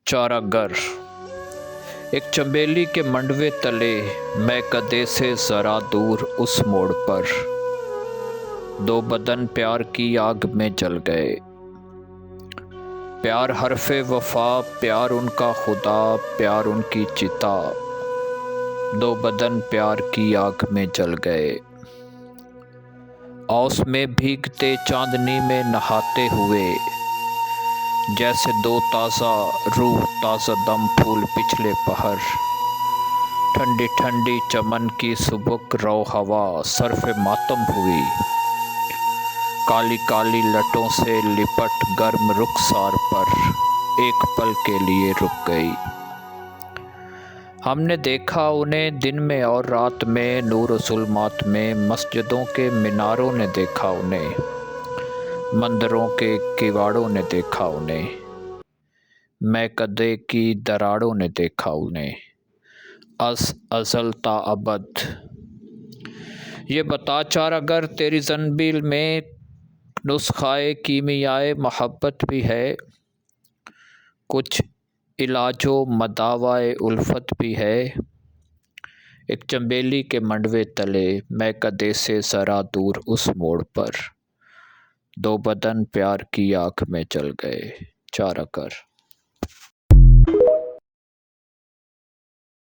چارہ گر۔ ایک چنبیلی کے منڈوے تلے، میں کدے سے ذرا دور اس موڑ پر، دو بدن پیار کی آگ میں جل گئے۔ پیار حرف وفا، پیار ان کا خدا، پیار ان کی چتا، دو بدن پیار کی آگ میں جل گئے۔ اوس میں بھیگتے چاندنی میں نہاتے ہوئے، جیسے دو تازہ روح تازہ دم پھول پچھلے پہر، ٹھنڈی ٹھنڈی چمن کی سبک رو ہوا صرف ماتم ہوئی، کالی کالی لٹوں سے لپٹ گرم رخسار پر ایک پل کے لیے رک گئی۔ ہم نے دیکھا انہیں دن میں اور رات میں، نور و ظلمات میں، مسجدوں کے میناروں نے دیکھا انہیں، مندروں کے کواڑوں نے دیکھا انہیں، میں کدے کی دراڑوں نے دیکھا انہیں، از ازل تا ابد۔ یہ بتا چارہ گر، تیری زنبیل میں نسخۂ کیمیائے محبت بھی ہے، کچھ علاج و مداوائے الفت بھی ہے۔ ایک چنبیلی کے منڈوے تلے، میں کدے سے ذرا دور اس موڑ پر، دو بدن پیار کی آگ میں جل گئے۔ چارہ گر۔